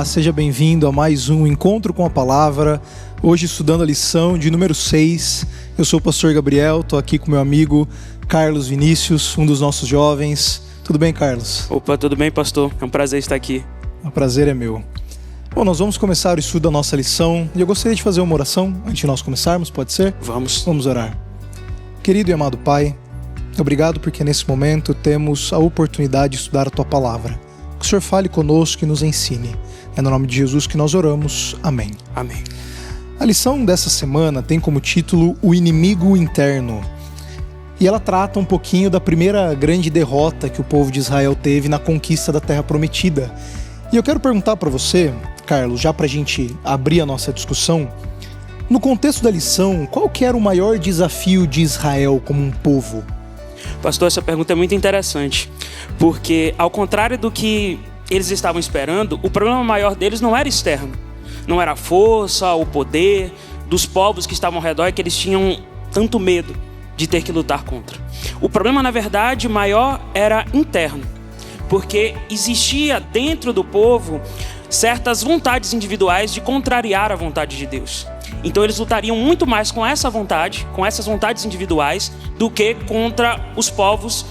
Olá, seja bem-vindo a mais um Encontro com a Palavra. Hoje estudando a lição de número 6. Eu sou o pastor Gabriel, estou aqui com meu amigo Carlos Vinícius, um dos nossos jovens. Tudo bem, Carlos? Opa, tudo bem, pastor? É um prazer estar aqui. O prazer é meu. Bom, nós vamos começar o estudo da nossa lição e eu gostaria de fazer uma oração antes de nós começarmos, pode ser? Vamos. Vamos orar. Querido e amado Pai, obrigado porque nesse momento temos a oportunidade de estudar a Tua Palavra. Que o Senhor fale conosco e nos ensine. É no nome de Jesus que nós oramos. Amém. Amém. A lição dessa semana tem como título O Inimigo Interno. E ela trata um pouquinho da primeira grande derrota que o povo de Israel teve na conquista da Terra Prometida. E eu quero perguntar para você, Carlos, já para a gente abrir a nossa discussão, no contexto da lição, qual que era o maior desafio de Israel como um povo? Pastor, essa pergunta é muito interessante, porque ao contrário do que eles estavam esperando, o problema maior deles não era externo, não era a força, o poder dos povos que estavam ao redor e que eles tinham tanto medo de ter que lutar contra. O problema, na verdade, maior era interno, porque existia dentro do povo certas vontades individuais de contrariar a vontade de Deus. Então eles lutariam muito mais com essa vontade, com essas vontades individuais, do que contra os povos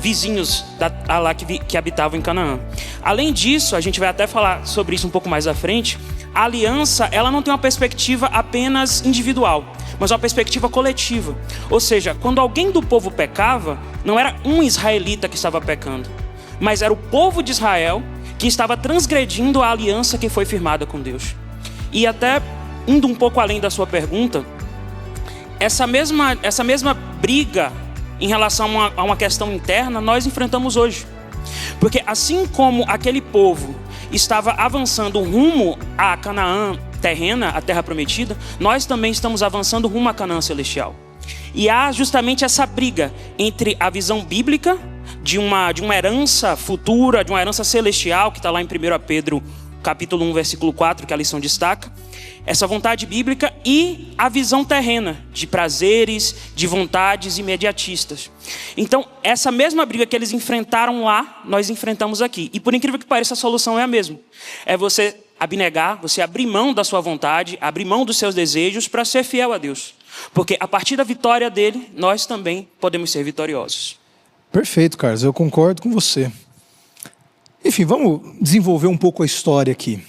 vizinhos lá que habitavam em Canaã. Além disso, a gente vai até falar sobre isso um pouco mais à frente, a aliança ela não tem uma perspectiva apenas individual, mas uma perspectiva coletiva. Ou seja, quando alguém do povo pecava, não era um israelita que estava pecando, mas era o povo de Israel que estava transgredindo a aliança que foi firmada com Deus. E até indo um pouco além da sua pergunta, essa mesma briga em relação a uma questão interna, nós enfrentamos hoje. Porque assim como aquele povo estava avançando rumo a Canaã terrena, a terra prometida, nós também estamos avançando rumo a Canaã celestial. E há justamente essa briga entre a visão bíblica de uma herança futura, de uma herança celestial, que está lá em 1 Pedro capítulo 1, versículo 4, que a lição destaca, essa vontade bíblica e a visão terrena, de prazeres, de vontades imediatistas. Então, essa mesma briga que eles enfrentaram lá, nós enfrentamos aqui. E por incrível que pareça, a solução é a mesma. É você abnegar, você abrir mão da sua vontade, abrir mão dos seus desejos para ser fiel a Deus. Porque a partir da vitória dele, nós também podemos ser vitoriosos. Perfeito, Carlos, eu concordo com você. Enfim, vamos desenvolver um pouco a história aqui.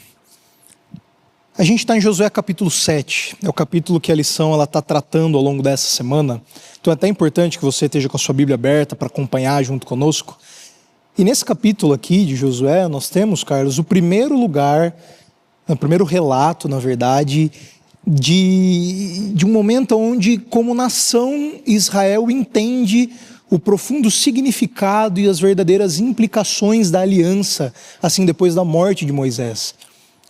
A gente está em Josué capítulo 7, é o capítulo que a lição está tratando ao longo dessa semana. Então é até importante que você esteja com a sua Bíblia aberta para acompanhar junto conosco. E nesse capítulo aqui de Josué, nós temos, Carlos, o primeiro lugar, o primeiro relato, na verdade, de um momento onde, como nação, Israel entende o profundo significado e as verdadeiras implicações da aliança, assim depois da morte de Moisés.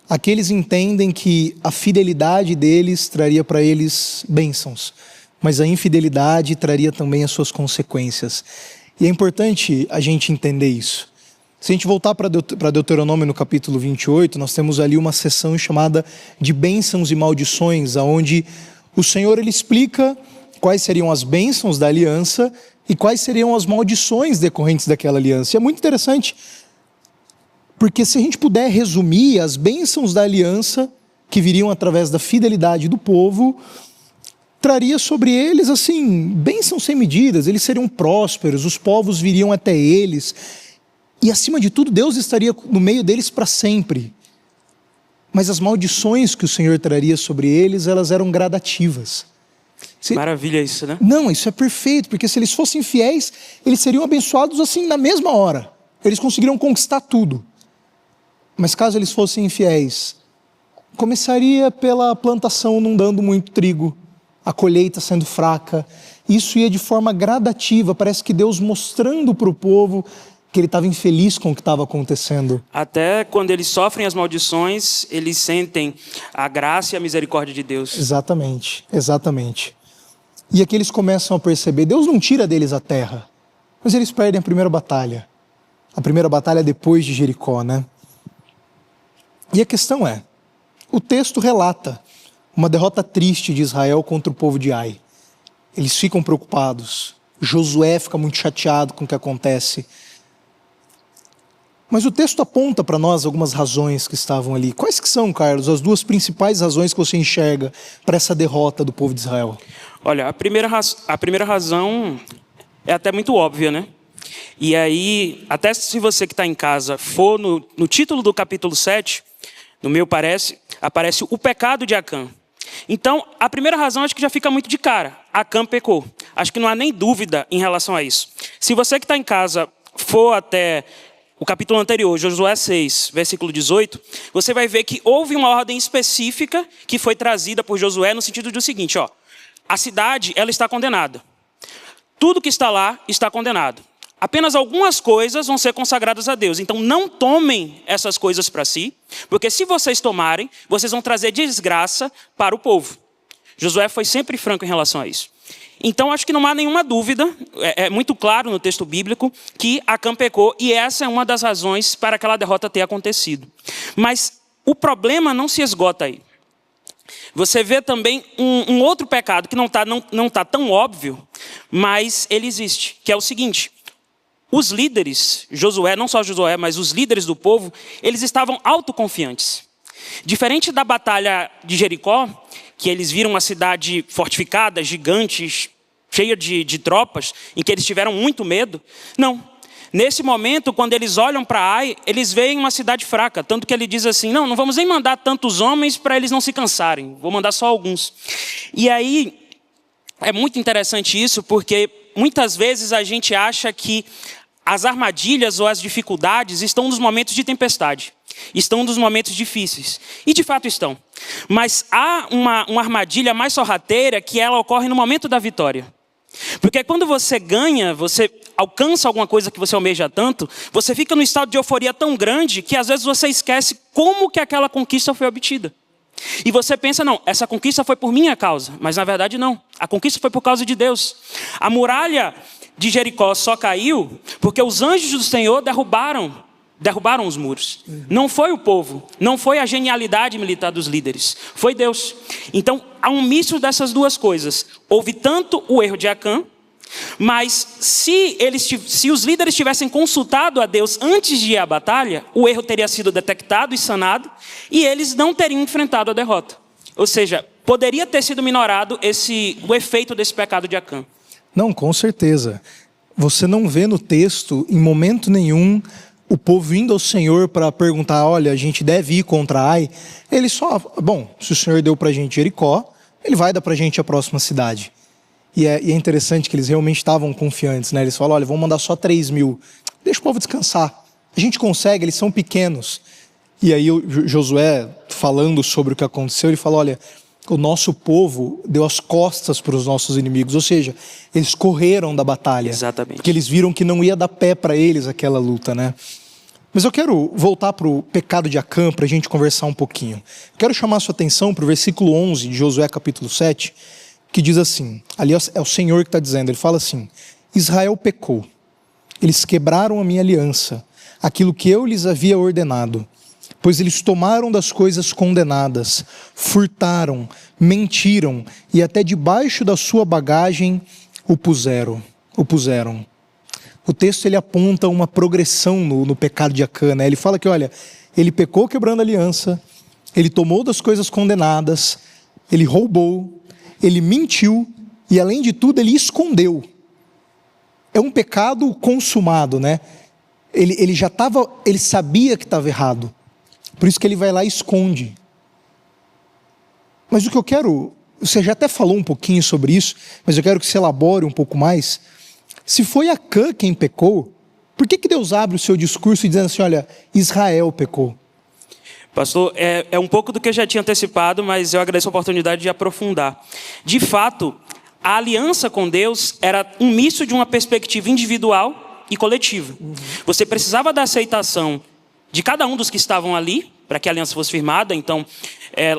Aqueles entendem que a fidelidade deles traria para eles bênçãos, mas a infidelidade traria também as suas consequências. E é importante a gente entender isso. Se a gente voltar para Deuteronômio no capítulo 28, nós temos ali uma seção chamada de bênçãos e maldições, onde o Senhor ele explica quais seriam as bênçãos da aliança e quais seriam as maldições decorrentes daquela aliança. E é muito interessante, porque se a gente puder resumir as bênçãos da aliança, que viriam através da fidelidade do povo, traria sobre eles, assim, bênçãos sem medidas, eles seriam prósperos, os povos viriam até eles, e acima de tudo, Deus estaria no meio deles para sempre. Mas as maldições que o Senhor traria sobre eles, elas eram gradativas. Maravilha isso, né? Não, isso é perfeito, porque se eles fossem fiéis, eles seriam abençoados assim na mesma hora. Eles conseguiriam conquistar tudo. Mas caso eles fossem infiéis, começaria pela plantação não dando muito trigo, a colheita sendo fraca. Isso ia de forma gradativa, parece que Deus mostrando para o povo que ele estava infeliz com o que estava acontecendo. Até quando eles sofrem as maldições, eles sentem a graça e a misericórdia de Deus. Exatamente, exatamente. E aqui eles começam a perceber, Deus não tira deles a terra, mas eles perdem a primeira batalha. A primeira batalha depois de Jericó, né? E a questão é, o texto relata uma derrota triste de Israel contra o povo de Ai. Eles ficam preocupados. Josué fica muito chateado com o que acontece. Mas o texto aponta para nós algumas razões que estavam ali. Quais que são, Carlos, as duas principais razões que você enxerga para essa derrota do povo de Israel? Olha, a primeira razão é até muito óbvia, né? E aí, até se você que está em casa for no título do capítulo 7, no meu aparece o pecado de Acã. Então, a primeira razão acho que já fica muito de cara. Acã pecou. Acho que não há nem dúvida em relação a isso. Se você que está em casa for até o capítulo anterior, Josué 6, versículo 18, você vai ver que houve uma ordem específica que foi trazida por Josué no sentido do seguinte, ó, a cidade ela está condenada. Tudo que está lá está condenado. Apenas algumas coisas vão ser consagradas a Deus. Então não tomem essas coisas para si, porque se vocês tomarem, vocês vão trazer desgraça para o povo. Josué foi sempre franco em relação a isso. Então acho que não há nenhuma dúvida, é muito claro no texto bíblico, que Acã pecou e essa é uma das razões para aquela derrota ter acontecido. Mas o problema não se esgota aí. Você vê também um outro pecado que não tá tão óbvio, mas ele existe, que é o seguinte. Os líderes, Josué, não só Josué, mas os líderes do povo, eles estavam autoconfiantes. Diferente da batalha de Jericó, que eles viram uma cidade fortificada, gigante, cheia de tropas, em que eles tiveram muito medo. Não. Nesse momento, quando eles olham para Ai, eles veem uma cidade fraca. Tanto que ele diz assim, não vamos nem mandar tantos homens para eles não se cansarem. Vou mandar só alguns. E aí, é muito interessante isso, porque muitas vezes a gente acha que as armadilhas ou as dificuldades estão nos momentos de tempestade. Estão nos momentos difíceis. E de fato estão. Mas há uma armadilha mais sorrateira que ela ocorre no momento da vitória. Porque quando você ganha, você alcança alguma coisa que você almeja tanto, você fica num estado de euforia tão grande que às vezes você esquece como que aquela conquista foi obtida. E você pensa, não, essa conquista foi por minha causa. Mas na verdade não. A conquista foi por causa de Deus. A muralha de Jericó só caiu porque os anjos do Senhor derrubaram os muros. Não foi o povo, não foi a genialidade militar dos líderes, foi Deus. Então, há um misto dessas duas coisas. Houve tanto o erro de Acã, mas se os líderes tivessem consultado a Deus antes de ir à batalha, o erro teria sido detectado e sanado, e eles não teriam enfrentado a derrota. Ou seja, poderia ter sido minorado o efeito desse pecado de Acã. Não, com certeza. Você não vê no texto, em momento nenhum, o povo indo ao Senhor para perguntar, olha, a gente deve ir contra Ai. Ele só, bom, se o Senhor deu para a gente Jericó, ele vai dar para a gente a próxima cidade. E é interessante que eles realmente estavam confiantes, né? Eles falam, olha, vamos mandar só 3.000. Deixa o povo descansar. A gente consegue, eles são pequenos. E aí Josué, falando sobre o que aconteceu, ele fala, olha, o nosso povo deu as costas para os nossos inimigos. Ou seja, eles correram da batalha. Exatamente. Porque eles viram que não ia dar pé para eles aquela luta, né? Mas eu quero voltar para o pecado de Acã para a gente conversar um pouquinho. Quero chamar a sua atenção para o versículo 11 de Josué capítulo 7, que diz assim, ali é o Senhor que está dizendo, ele fala assim, Israel pecou, eles quebraram a minha aliança, aquilo que eu lhes havia ordenado, pois eles tomaram das coisas condenadas, furtaram, mentiram e até debaixo da sua bagagem o puseram. O texto ele aponta uma progressão no pecado de Acã, né? Ele fala que, olha, ele pecou quebrando a aliança, ele tomou das coisas condenadas, ele roubou, ele mentiu e, além de tudo, ele escondeu. É um pecado consumado, né? Ele sabia que estava errado, por isso que ele vai lá e esconde. Mas o que eu quero, você já até falou um pouquinho sobre isso, mas eu quero que você elabore um pouco mais. Se foi Acã quem pecou, por que Deus abre o seu discurso dizendo assim, olha, Israel pecou? Pastor, é um pouco do que eu já tinha antecipado, mas eu agradeço a oportunidade de aprofundar. De fato, a aliança com Deus era um misto de uma perspectiva individual e coletiva. Você precisava da aceitação de cada um dos que estavam ali, para que a aliança fosse firmada. Então,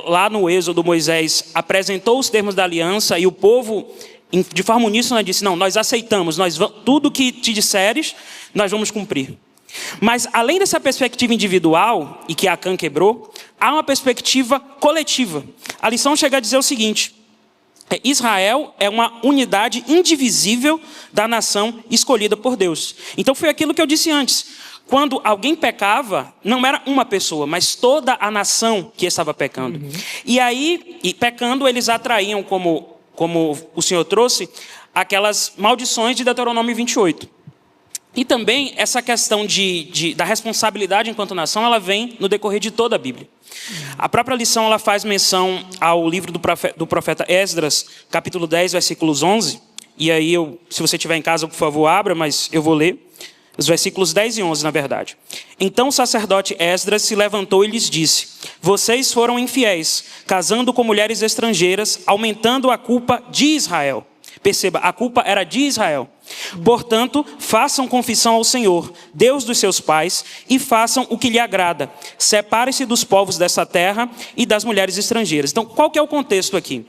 lá no Êxodo, Moisés apresentou os termos da aliança e o povo, de forma uníssona, disse, não, nós aceitamos, tudo que te disseres, nós vamos cumprir. Mas, além dessa perspectiva individual, e que Acã quebrou, há uma perspectiva coletiva. A lição chega a dizer o seguinte, Israel é uma unidade indivisível da nação escolhida por Deus. Então foi aquilo que eu disse antes. quando alguém pecava, não era uma pessoa, mas toda a nação que estava pecando. E aí, pecando, eles atraíam, como o Senhor trouxe, aquelas maldições de Deuteronômio 28. E também essa questão da responsabilidade enquanto nação, ela vem no decorrer de toda a Bíblia. A própria lição ela faz menção ao livro do profeta Esdras, capítulo 10, versículos 11. E aí, se você estiver em casa, por favor, abra, mas eu vou ler. Os versículos 10 e 11, na verdade. Então o sacerdote Esdras se levantou e lhes disse: vocês foram infiéis, casando com mulheres estrangeiras, aumentando a culpa de Israel. Perceba, a culpa era de Israel. Portanto, façam confissão ao Senhor, Deus dos seus pais, e façam o que lhe agrada. Separe-se dos povos dessa terra e das mulheres estrangeiras. Então, qual que é o contexto aqui?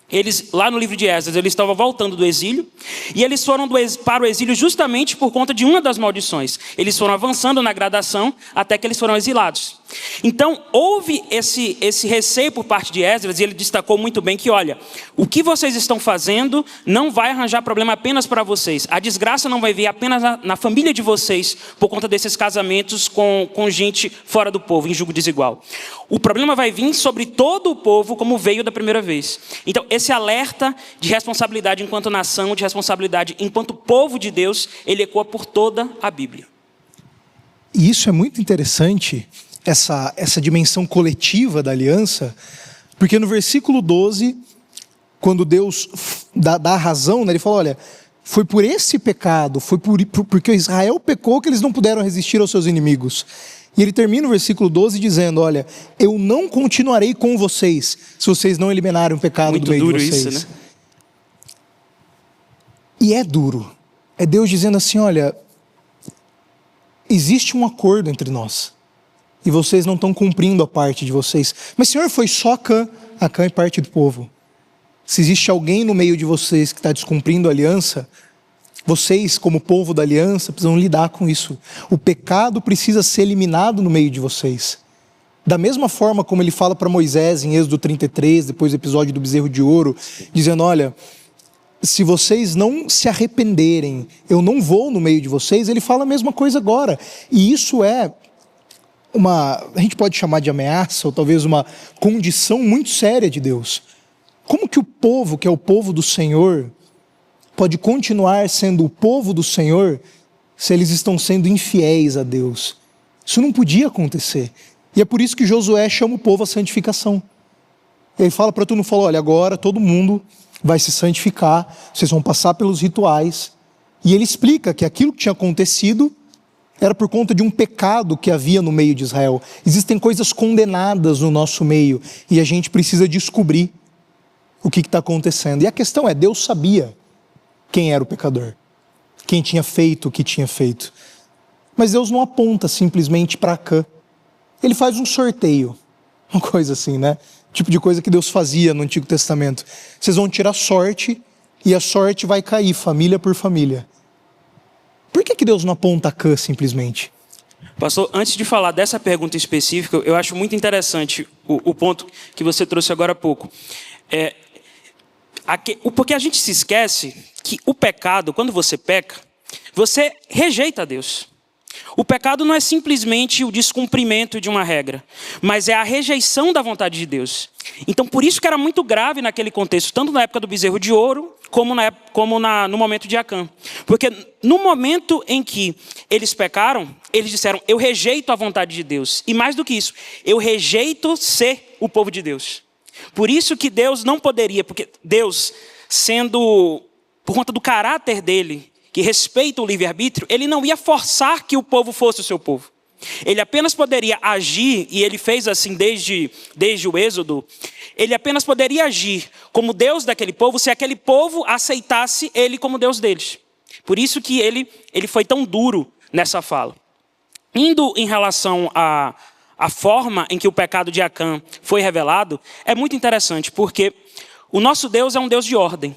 Eles, lá no livro de Esdras, eles estavam voltando do exílio, e eles foram para o exílio justamente por conta de uma das maldições. Eles foram avançando na gradação até que eles foram exilados. Então, houve esse receio por parte de Esdras, e ele destacou muito bem que, olha, o que vocês estão fazendo não vai arranjar problema apenas para vocês. A desgraça não vai vir apenas na família de vocês por conta desses casamentos com gente fora do povo, em julgo desigual. O problema vai vir sobre todo o povo como veio da primeira vez. Então, esse alerta de responsabilidade enquanto nação, de responsabilidade enquanto povo de Deus, ele ecoa por toda a Bíblia. E isso é muito interessante, essa dimensão coletiva da aliança, porque no versículo 12, quando Deus dá a razão, né, ele fala, olha, foi por esse pecado, foi porque Israel pecou que eles não puderam resistir aos seus inimigos. E ele termina o versículo 12 dizendo, olha, eu não continuarei com vocês, se vocês não eliminarem o pecado do meio de vocês. Isso, né? E é duro. É Deus dizendo assim, olha, existe um acordo entre nós. E vocês não estão cumprindo a parte de vocês. Mas, Senhor, foi só Acã. Acã é parte do povo. Se existe alguém no meio de vocês que está descumprindo a aliança, vocês, como povo da aliança, precisam lidar com isso. O pecado precisa ser eliminado no meio de vocês. Da mesma forma como ele fala para Moisés em Êxodo 33, depois do episódio do bezerro de ouro, dizendo, olha, se vocês não se arrependerem, eu não vou no meio de vocês, ele fala a mesma coisa agora. E isso é a gente pode chamar de ameaça, ou talvez uma condição muito séria de Deus. Como que o povo, que é o povo do Senhor, pode continuar sendo o povo do Senhor se eles estão sendo infiéis a Deus? Isso não podia acontecer. E é por isso que Josué chama o povo à santificação. Ele fala para todo mundo, olha, agora todo mundo vai se santificar, vocês vão passar pelos rituais. E ele explica que aquilo que tinha acontecido era por conta de um pecado que havia no meio de Israel. Existem coisas condenadas no nosso meio e a gente precisa descobrir o que está acontecendo. E a questão é, Deus sabia quem era o pecador, quem tinha feito o que tinha feito. Mas Deus não aponta simplesmente para Acã. Ele faz um sorteio, uma coisa assim, né? Tipo de coisa que Deus fazia no Antigo Testamento. Vocês vão tirar sorte e a sorte vai cair, família por família. Por que Deus não aponta Acã simplesmente? Pastor, antes de falar dessa pergunta específica, eu acho muito interessante o ponto que você trouxe agora há pouco. Porque a gente se esquece que o pecado, quando você peca, você rejeita Deus. O pecado não é simplesmente o descumprimento de uma regra, mas é a rejeição da vontade de Deus. Então, por isso que era muito grave naquele contexto, tanto na época do bezerro de ouro, como no momento de Acã. Porque no momento em que eles pecaram, eles disseram, eu rejeito a vontade de Deus. E mais do que isso, eu rejeito ser o povo de Deus. Por isso que Deus não poderia, porque Deus, por conta do caráter dele, que respeita o livre-arbítrio, ele não ia forçar que o povo fosse o seu povo. Ele apenas poderia agir, e ele fez assim desde o Êxodo, ele apenas poderia agir como Deus daquele povo se aquele povo aceitasse ele como Deus deles. Por isso que ele foi tão duro nessa fala. Indo em relação à forma em que o pecado de Acã foi revelado, é muito interessante, porque o nosso Deus é um Deus de ordem.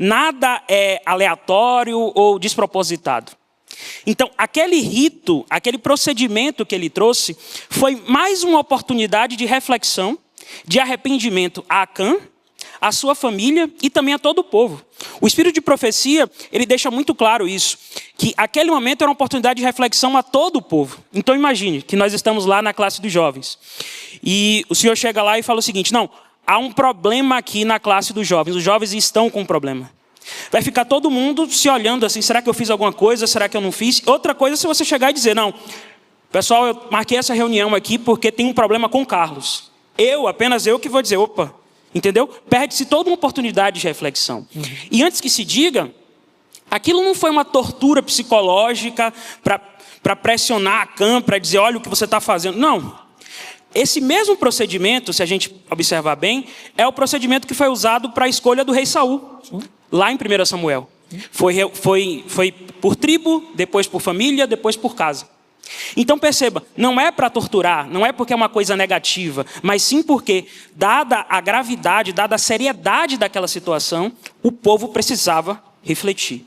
Nada é aleatório ou despropositado. Então, aquele rito, aquele procedimento que ele trouxe, foi mais uma oportunidade de reflexão, de arrependimento a Acã, a sua família e também a todo o povo. O espírito de profecia, ele deixa muito claro isso, que aquele momento era uma oportunidade de reflexão a todo o povo. Então imagine que nós estamos lá na classe dos jovens. E o Senhor chega lá e fala o seguinte: não, há um problema aqui na classe dos jovens. Os jovens estão com um problema. Vai ficar todo mundo se olhando assim: será que eu fiz alguma coisa? Será que eu não fiz? Outra coisa é se você chegar e dizer: não, pessoal, eu marquei essa reunião aqui porque tem um problema com o Carlos. Apenas eu que vou dizer: opa, entendeu? Perde-se toda uma oportunidade de reflexão. E antes que se diga, aquilo não foi uma tortura psicológica para pressionar a Acã, para dizer: olha o que você está fazendo. Não. Esse mesmo procedimento, se a gente observar bem, é o procedimento que foi usado para a escolha do rei Saul, lá em 1 Samuel. Foi por tribo, depois por família, depois por casa. Então perceba, não é para torturar, não é porque é uma coisa negativa, mas sim porque, dada a gravidade, dada a seriedade daquela situação, o povo precisava refletir.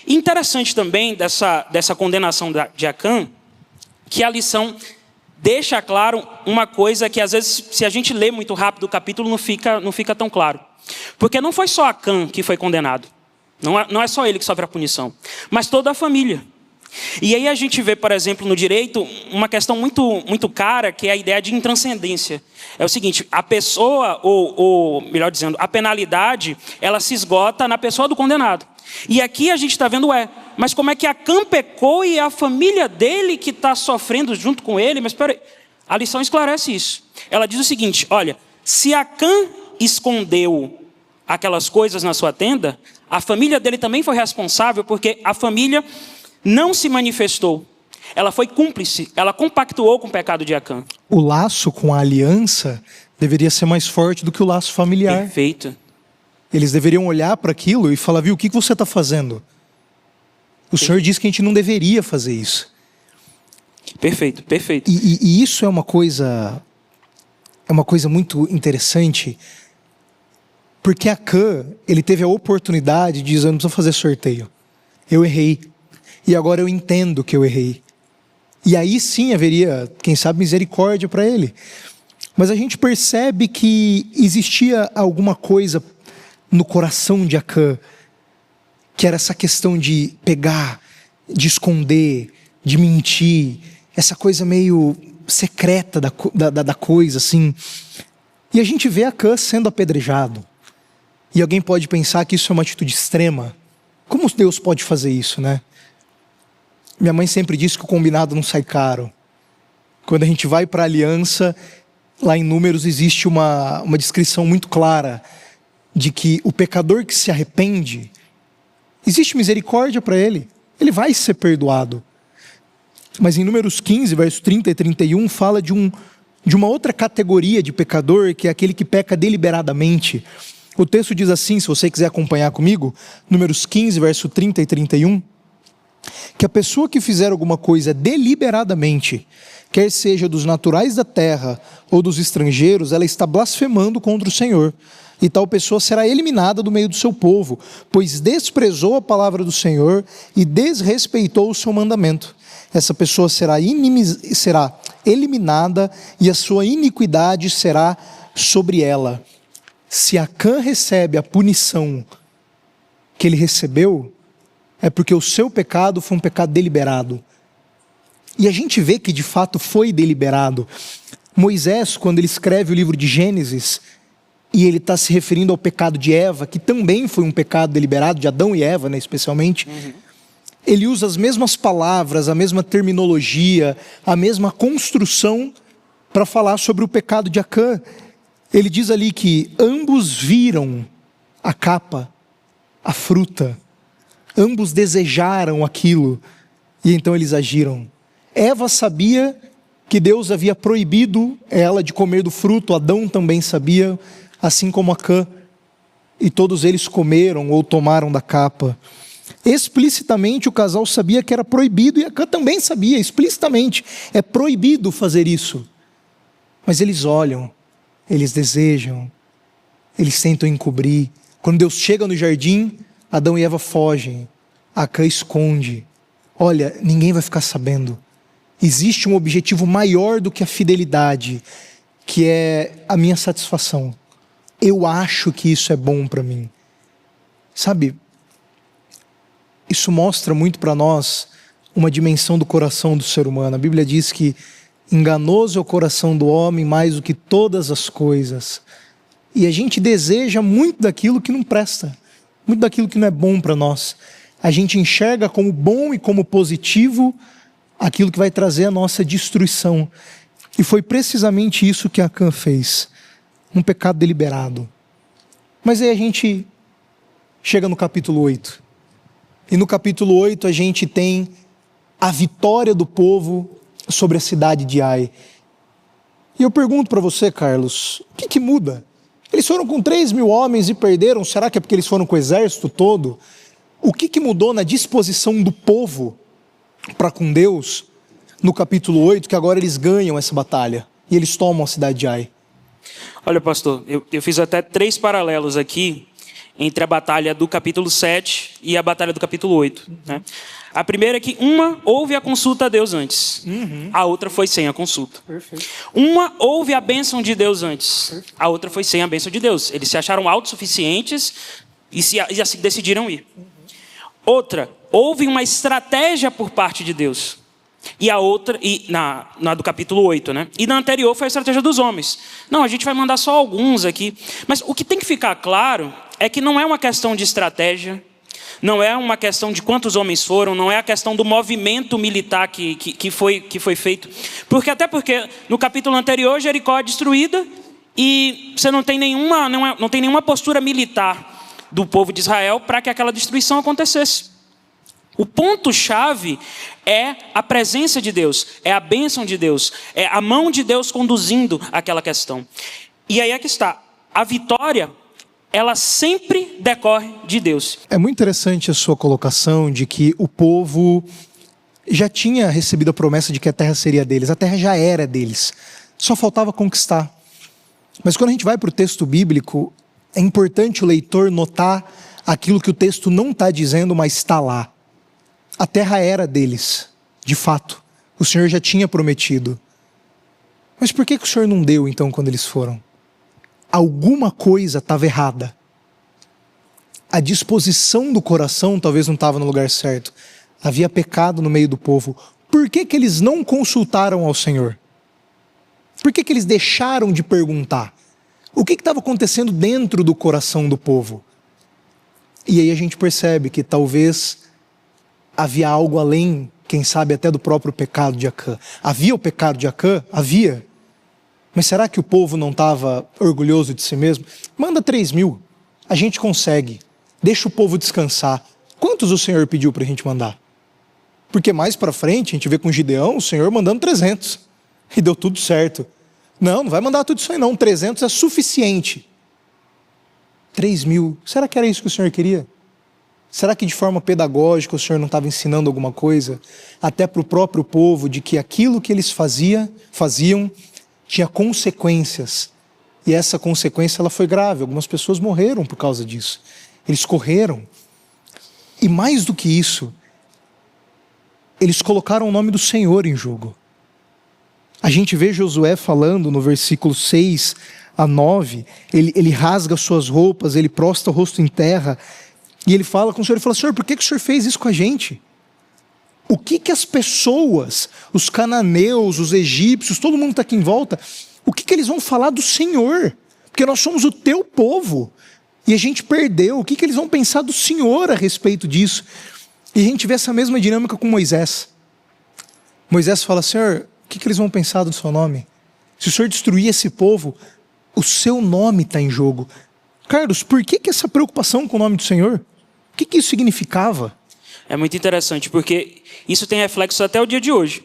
E interessante também dessa condenação de Acã, que a lição deixa claro uma coisa que às vezes, se a gente lê muito rápido o capítulo, não fica tão claro. Porque não foi só Acã que foi condenado, não é só ele que sofre a punição, mas toda a família. E aí a gente vê, por exemplo, no direito, uma questão muito, muito cara, que é a ideia de intranscendência. É o seguinte: a pessoa, ou melhor dizendo, a penalidade, ela se esgota na pessoa do condenado. E aqui a gente está vendo, mas como é que Acã pecou e a família dele que está sofrendo junto com ele? Mas espera aí, a lição esclarece isso. Ela diz o seguinte: olha, se Acã escondeu aquelas coisas na sua tenda, a família dele também foi responsável, porque a família não se manifestou. Ela foi cúmplice, ela compactuou com o pecado de Acã. O laço com a aliança deveria ser mais forte do que o laço familiar. Perfeito. Eles deveriam olhar para aquilo e falar: viu, o que você está fazendo? O Senhor disse que a gente não deveria fazer isso. Perfeito. E isso é uma coisa muito interessante, porque Acã, ele teve a oportunidade de dizer: eu não preciso fazer sorteio. Eu errei. E agora eu entendo que eu errei. E aí sim haveria, quem sabe, misericórdia para ele. Mas a gente percebe que existia alguma coisa no coração de Acã, que era essa questão de pegar, de esconder, de mentir, essa coisa meio secreta da coisa, assim. E a gente vê Acã sendo apedrejado. E alguém pode pensar que isso é uma atitude extrema. Como Deus pode fazer isso, né? Minha mãe sempre disse que o combinado não sai caro. Quando a gente vai para a aliança, lá em Números existe uma descrição muito clara de que o pecador que se arrepende, existe misericórdia para ele. Ele vai ser perdoado. Mas em Números 15, versos 30 e 31, fala de uma outra categoria de pecador, que é aquele que peca deliberadamente. O texto diz assim, se você quiser acompanhar comigo, Números 15, versos 30 e 31, que a pessoa que fizer alguma coisa deliberadamente, quer seja dos naturais da terra ou dos estrangeiros, ela está blasfemando contra o Senhor. E tal pessoa será eliminada do meio do seu povo, pois desprezou a palavra do Senhor e desrespeitou o seu mandamento. Essa pessoa será eliminada e a sua iniquidade será sobre ela. Se Acã recebe a punição que ele recebeu, é porque o seu pecado foi um pecado deliberado. E a gente vê que de fato foi deliberado. Moisés, quando ele escreve o livro de Gênesis, e ele está se referindo ao pecado de Eva, que também foi um pecado deliberado, de Adão e Eva, né, especialmente, ele usa as mesmas palavras, a mesma terminologia, a mesma construção para falar sobre o pecado de Acã. Ele diz ali que ambos viram a capa, a fruta, ambos desejaram aquilo, e então eles agiram. Eva sabia que Deus havia proibido ela de comer do fruto, Adão também sabia, assim como Acã, e todos eles comeram ou tomaram da capa. Explicitamente o casal sabia que era proibido, e Acã também sabia, explicitamente, é proibido fazer isso. Mas eles olham, eles desejam, eles tentam encobrir. Quando Deus chega no jardim, Adão e Eva fogem, Acã esconde. Olha, ninguém vai ficar sabendo. Existe um objetivo maior do que a fidelidade, que é a minha satisfação. eu acho que isso é bom para mim. Sabe, isso mostra muito para nós uma dimensão do coração do ser humano. A Bíblia diz que enganoso é o coração do homem mais do que todas as coisas. E a gente deseja muito daquilo que não presta, muito daquilo que não é bom para nós. A gente enxerga como bom e como positivo aquilo que vai trazer a nossa destruição. E foi precisamente isso que Acã fez. Um pecado deliberado. Mas aí a gente chega no capítulo 8. E no capítulo 8 a gente tem a vitória do povo sobre a cidade de Ai. E eu pergunto para você, Carlos, o que muda? Eles foram com 3.000 homens e perderam, será que é porque eles foram com o exército todo? O que mudou na disposição do povo para com Deus no capítulo 8, que agora eles ganham essa batalha e eles tomam a cidade de Ai? Olha, pastor, eu fiz até 3 paralelos aqui entre a batalha do capítulo 7 e a batalha do capítulo 8. Né? A primeira é que uma houve a consulta a Deus antes, a outra foi sem a consulta. Perfeito. Uma houve a bênção de Deus antes, a outra foi sem a bênção de Deus. Eles se acharam autossuficientes e assim decidiram ir. Outra, houve uma estratégia por parte de Deus. E a outra, na do capítulo 8, né? E na anterior foi a estratégia dos homens. Não, a gente vai mandar só alguns aqui. Mas o que tem que ficar claro é que não é uma questão de estratégia, não é uma questão de quantos homens foram, não é a questão do movimento militar que foi feito. Até porque no capítulo anterior Jericó é destruída e você não tem nenhuma postura militar do povo de Israel para que aquela destruição acontecesse. O ponto-chave é a presença de Deus, é a bênção de Deus, é a mão de Deus conduzindo aquela questão. E aí é que está, a vitória, ela sempre decorre de Deus. É muito interessante a sua colocação de que o povo já tinha recebido a promessa de que a terra seria deles, a terra já era deles, só faltava conquistar. Mas quando a gente vai para o texto bíblico, é importante o leitor notar aquilo que o texto não está dizendo, mas está lá. A terra era deles, de fato. O Senhor já tinha prometido. Mas por que o Senhor não deu então quando eles foram? Alguma coisa estava errada. A disposição do coração talvez não estava no lugar certo. Havia pecado no meio do povo. Por que eles não consultaram ao Senhor? Por que eles deixaram de perguntar? O que estava acontecendo dentro do coração do povo? E aí a gente percebe que talvez havia algo além, quem sabe até do próprio pecado de Acã. Havia o pecado de Acã? Havia. Mas será que o povo não estava orgulhoso de si mesmo? Manda 3.000, a gente consegue. Deixa o povo descansar. Quantos o Senhor pediu para a gente mandar? Porque mais para frente, a gente vê com Gideão, o Senhor mandando 300. E deu tudo certo. Não vai mandar tudo isso aí não. 300 é suficiente. 3.000, será que era isso que o Senhor queria? Será que de forma pedagógica o Senhor não estava ensinando alguma coisa? Até para o próprio povo, de que aquilo que eles faziam tinha consequências. E essa consequência ela foi grave. Algumas pessoas morreram por causa disso. Eles correram. E mais do que isso, eles colocaram o nome do Senhor em jogo. A gente vê Josué falando no versículo 6 a 9, ele rasga suas roupas, ele prostra o rosto em terra, e ele fala com o Senhor, ele fala, Senhor, por que o Senhor fez isso com a gente? O que as pessoas, os cananeus, os egípcios, todo mundo está aqui em volta, o que eles vão falar do Senhor? Porque nós somos o teu povo, e a gente perdeu, o que eles vão pensar do Senhor a respeito disso? E a gente vê essa mesma dinâmica com Moisés. Moisés fala, Senhor, o que eles vão pensar do seu nome? Se o Senhor destruir esse povo, o seu nome está em jogo. Carlos, por que essa preocupação com o nome do Senhor? O que isso significava? É muito interessante, porque isso tem reflexo até o dia de hoje.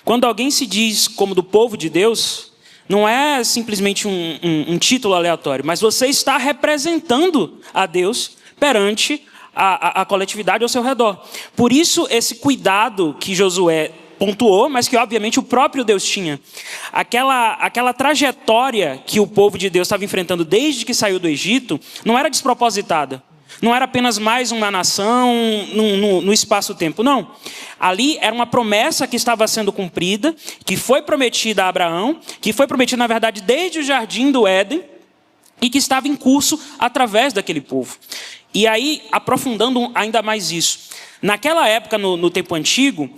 Quando alguém se diz como do povo de Deus, não é simplesmente um título aleatório, mas você está representando a Deus perante a coletividade ao seu redor. Por isso, esse cuidado que Josué pontuou, mas que obviamente o próprio Deus tinha. Aquela trajetória que o povo de Deus estava enfrentando desde que saiu do Egito, não era despropositada. Não era apenas mais uma nação no espaço-tempo, não. Ali era uma promessa que estava sendo cumprida, que foi prometida a Abraão, que foi prometida, na verdade, desde o jardim do Éden, e que estava em curso através daquele povo. E aí, aprofundando ainda mais isso, naquela época, no tempo antigo,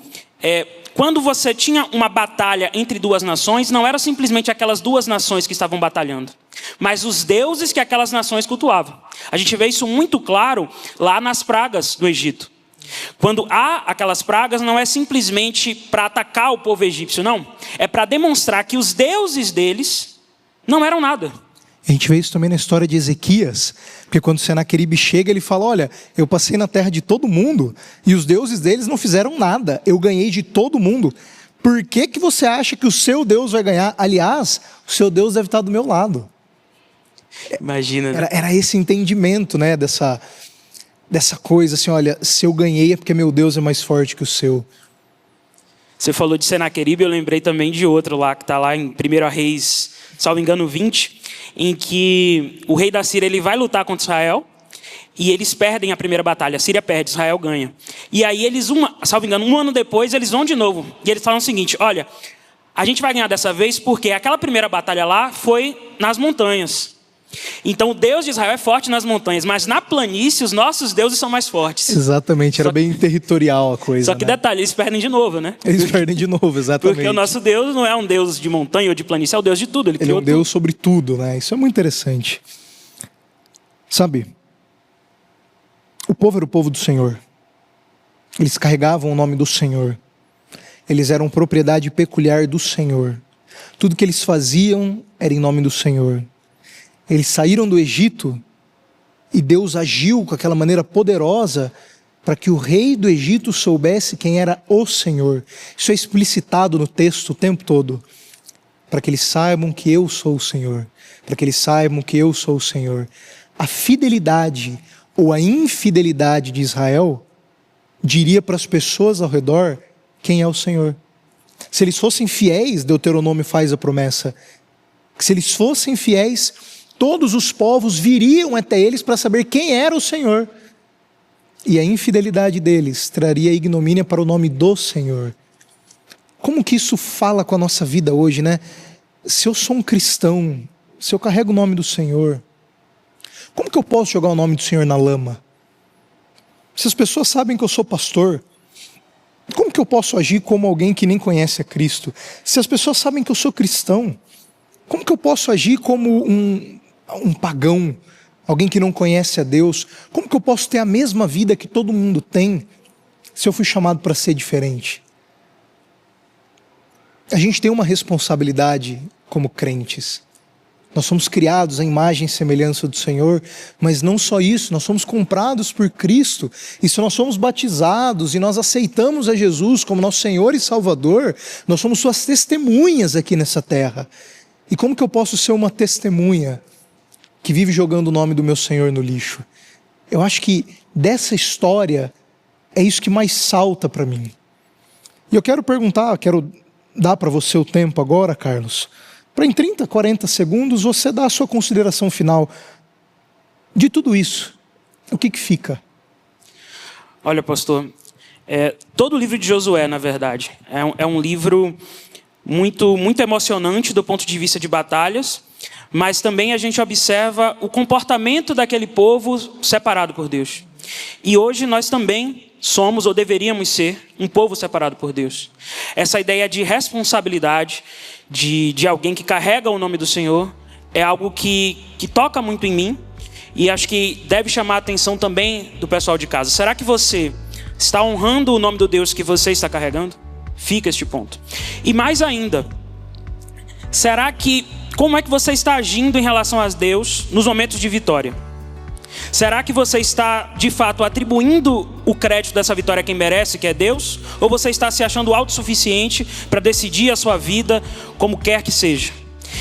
quando você tinha uma batalha entre duas nações, não era simplesmente aquelas duas nações que estavam batalhando, mas os deuses que aquelas nações cultuavam. A gente vê isso muito claro lá nas pragas do Egito. Quando há aquelas pragas, não é simplesmente para atacar o povo egípcio, não. É para demonstrar que os deuses deles não eram nada. A gente vê isso também na história de Ezequias, porque quando Senaqueribe chega, ele fala, olha, eu passei na terra de todo mundo e os deuses deles não fizeram nada, eu ganhei de todo mundo. Por que que você acha que o seu Deus vai ganhar? Aliás, o seu Deus deve estar do meu lado. Imagina, né? Era esse entendimento, né, dessa coisa assim, olha, se eu ganhei é porque meu Deus é mais forte que o seu. Você falou de Senaqueribe, eu lembrei também de outro lá, que está lá em 1 Reis, salvo engano, 20, em que o rei da Síria ele vai lutar contra Israel e eles perdem a primeira batalha. A Síria perde, Israel ganha. E aí eles, salvo engano, 1 ano depois, eles vão de novo. E eles falam o seguinte, olha, a gente vai ganhar dessa vez porque aquela primeira batalha lá foi nas montanhas. Então o Deus de Israel é forte nas montanhas, mas na planície os nossos deuses são mais fortes. Exatamente, era bem territorial a coisa. Só que detalhe, eles perdem de novo, né? Eles perdem de novo, exatamente. Porque o nosso Deus não é um Deus de montanha ou de planície, é o Deus de tudo. Ele é um Deus sobre tudo, né? Isso é muito interessante. Sabe, o povo era o povo do Senhor. Eles carregavam o nome do Senhor. Eles eram propriedade peculiar do Senhor. Tudo que eles faziam era em nome do Senhor. Eles saíram do Egito e Deus agiu com aquela maneira poderosa para que o rei do Egito soubesse quem era o Senhor. Isso é explicitado no texto o tempo todo. Para que eles saibam que eu sou o Senhor. Para que eles saibam que eu sou o Senhor. A fidelidade ou a infidelidade de Israel diria para as pessoas ao redor quem é o Senhor. Se eles fossem fiéis, Deuteronômio faz a promessa, que se eles fossem fiéis, todos os povos viriam até eles para saber quem era o Senhor. E a infidelidade deles traria ignomínia para o nome do Senhor. Como que isso fala com a nossa vida hoje, né? Se eu sou um cristão, se eu carrego o nome do Senhor, como que eu posso jogar o nome do Senhor na lama? Se as pessoas sabem que eu sou pastor, como que eu posso agir como alguém que nem conhece a Cristo? Se as pessoas sabem que eu sou cristão, como que eu posso agir como um pagão, alguém que não conhece a Deus? Como que eu posso ter a mesma vida que todo mundo tem, se eu fui chamado para ser diferente? A gente tem uma responsabilidade como crentes. Nós somos criados à imagem e semelhança do Senhor, mas não só isso, nós somos comprados por Cristo, e se nós somos batizados e nós aceitamos a Jesus como nosso Senhor e Salvador, nós somos suas testemunhas aqui nessa terra. E como que eu posso ser uma testemunha que vive jogando o nome do meu Senhor no lixo? Eu acho que dessa história é isso que mais salta para mim. E eu quero dar para você o tempo agora, Carlos, para em 30, 40 segundos você dar a sua consideração final de tudo isso. O que fica? Olha, pastor, todo o livro de Josué, na verdade, é um livro muito, muito emocionante do ponto de vista de batalhas, mas também a gente observa o comportamento daquele povo separado por Deus. E hoje nós também somos, ou deveríamos ser, um povo separado por Deus. Essa ideia de responsabilidade de alguém que carrega o nome do Senhor é algo que toca muito em mim, e acho que deve chamar a atenção também do pessoal de casa. Será que você está honrando o nome do Deus que você está carregando? Fica este ponto. E mais ainda, como é que você está agindo em relação a Deus nos momentos de vitória? Será que você está, de fato, atribuindo o crédito dessa vitória a quem merece, que é Deus? Ou você está se achando autossuficiente para decidir a sua vida como quer que seja?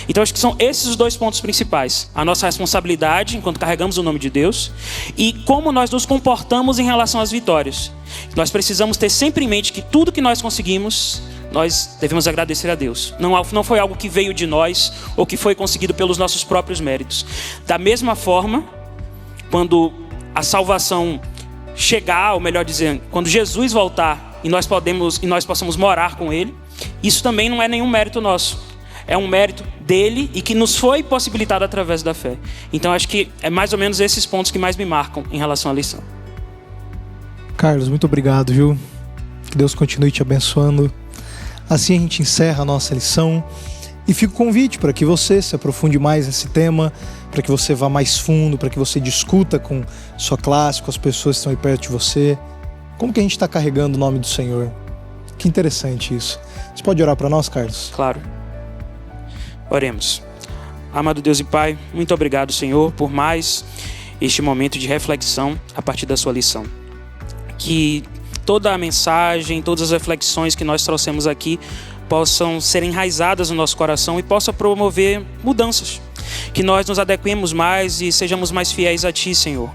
Então, acho que são esses os dois pontos principais. A nossa responsabilidade, enquanto carregamos o nome de Deus, e como nós nos comportamos em relação às vitórias. Nós precisamos ter sempre em mente que tudo que nós conseguimos, nós devemos agradecer a Deus. Não foi algo que veio de nós, ou que foi conseguido pelos nossos próprios méritos. Da mesma forma, quando a salvação chegar, ou melhor dizendo, quando Jesus voltar e nós possamos morar com Ele, isso também não é nenhum mérito nosso. é um mérito dele e que nos foi possibilitado através da fé. Então acho que é mais ou menos esses pontos que mais me marcam em relação à lição. Carlos, muito obrigado, viu? Que Deus continue te abençoando. Assim a gente encerra a nossa lição e fica o convite para que você se aprofunde mais nesse tema, para que você vá mais fundo, para que você discuta com sua classe, com as pessoas que estão aí perto de você. Como que a gente está carregando o nome do Senhor? Que interessante isso. Você pode orar para nós, Carlos? Claro. Oremos. Amado Deus e Pai, muito obrigado, Senhor, por mais este momento de reflexão a partir da sua lição. Que toda a mensagem, todas as reflexões que nós trouxemos aqui possam ser enraizadas no nosso coração e possa promover mudanças. Que nós nos adequemos mais e sejamos mais fiéis a Ti, Senhor.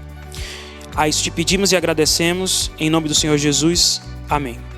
A isso te pedimos e agradecemos, em nome do Senhor Jesus. Amém.